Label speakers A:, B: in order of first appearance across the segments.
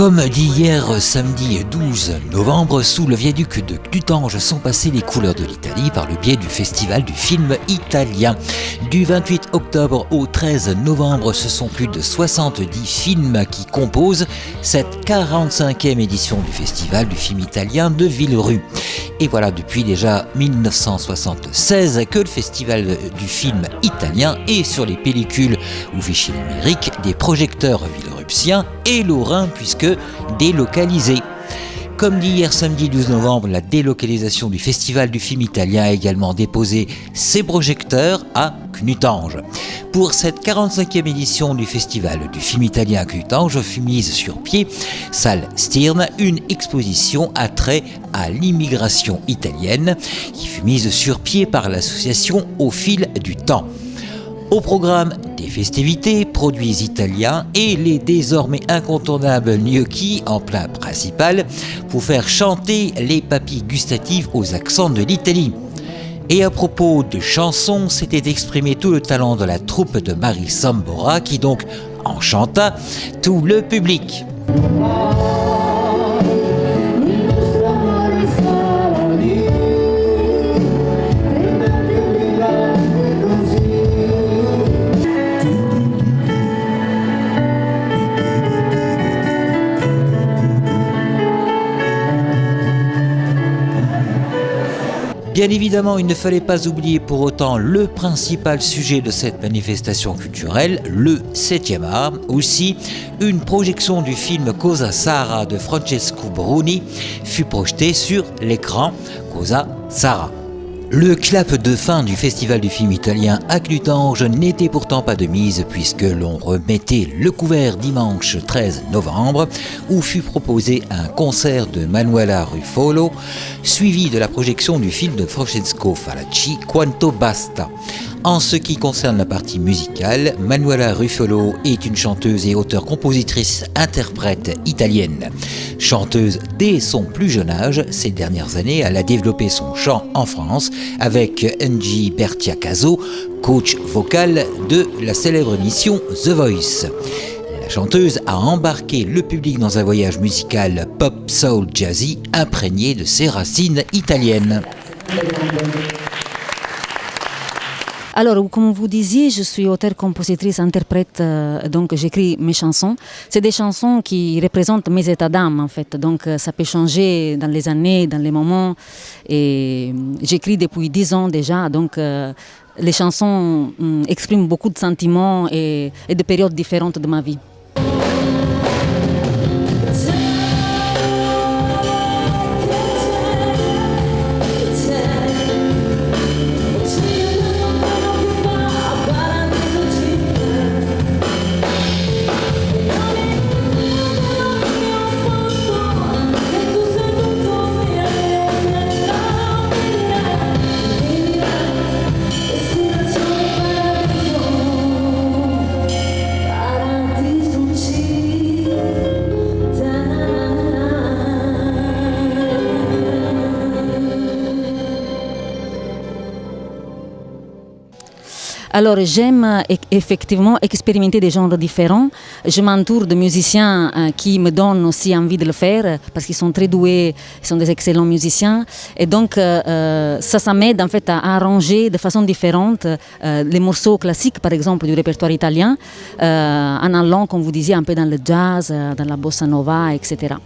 A: Comme dit hier samedi 12 novembre, sous le viaduc de Clutange sont passées les couleurs de l'Italie par le biais du Festival du film italien. Du 28 octobre au 13 novembre, ce sont plus de 70 films qui composent cette 45e édition du Festival du film italien de Villerue. Et voilà depuis déjà 1976 que le Festival du film italien est sur les pellicules ou fichiers numériques des projecteurs villeurupsiens et lorrains puisque délocalisés. Comme dit hier samedi 12 novembre, la délocalisation du Festival du film italien a également déposé ses projecteurs à Clutange. Pour cette 45e édition du Festival du film italien à Clutange fut mise sur pied, salle Stirn, une exposition à trait à l'immigration italienne qui fut mise sur pied par l'association Au fil du temps. Au programme des festivités, produits italiens et les désormais incontournables gnocchi en plat principal pour faire chanter les papilles gustatives aux accents de l'Italie. Et à propos de chansons, c'était exprimé tout le talent de la troupe de Marie Sambora qui donc enchanta tout le public. Bien évidemment, il ne fallait pas oublier pour autant le principal sujet de cette manifestation culturelle, le 7e art. Aussi, une projection du film Cosa Sarà de Francesco Bruni fut projetée sur l'écran Cosa Sarà. Le clap de fin du Festival du film italien à Clutange n'était pourtant pas de mise puisque l'on remettait le couvert dimanche 13 novembre où fut proposé un concert de Manuela Ruffolo suivi de la projection du film de Francesco Falacci Quanto Basta. En ce qui concerne la partie musicale, Manuela Ruffolo est une chanteuse et auteure-compositrice-interprète italienne. Chanteuse dès son plus jeune âge, ces dernières années, elle a développé son chant en France avec Angie Bertiacaso, coach vocal de la célèbre émission The Voice. La chanteuse a embarqué le public dans un voyage musical pop soul jazzy imprégné de ses racines italiennes.
B: Alors, comme vous disiez, je suis auteure, compositrice, interprète, donc j'écris mes chansons. C'est des chansons qui représentent mes états d'âme, en fait. Donc, ça peut changer dans les années, dans les moments. Et j'écris depuis 10 ans déjà, donc les chansons expriment beaucoup de sentiments et de périodes différentes de ma vie. Alors j'aime effectivement expérimenter des genres différents. Je m'entoure de musiciens qui me donnent aussi envie de le faire parce qu'ils sont très doués, ils sont des excellents musiciens. Et donc ça m'aide en fait à arranger de façon différente les morceaux classiques par exemple du répertoire italien en allant, comme vous disiez, un peu dans le jazz, dans la bossa nova, etc.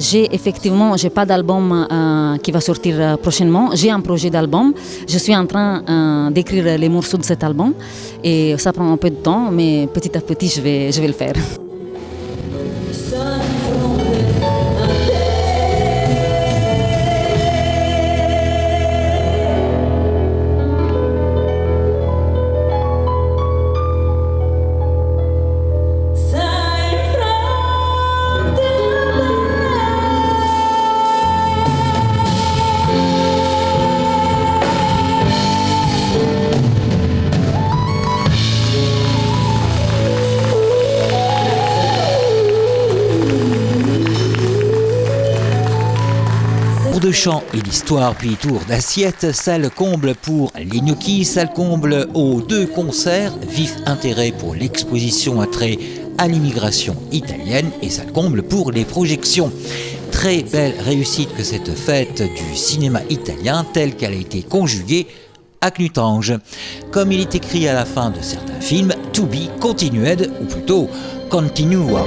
B: J'ai pas d'album qui va sortir prochainement. J'ai un projet d'album. Je suis en train d'écrire les morceaux de cet album et ça prend un peu de temps, mais petit à petit, je vais le faire.
A: De chant et d'histoire, puis tour d'assiette, salle comble pour les gnocchis, salle comble aux 2 concerts, vif intérêt pour l'exposition attrait à l'immigration italienne et salle comble pour les projections. Très belle réussite que cette fête du cinéma italien telle qu'elle a été conjuguée à Knutange. Comme il est écrit à la fin de certains films, to be continued, ou plutôt continua.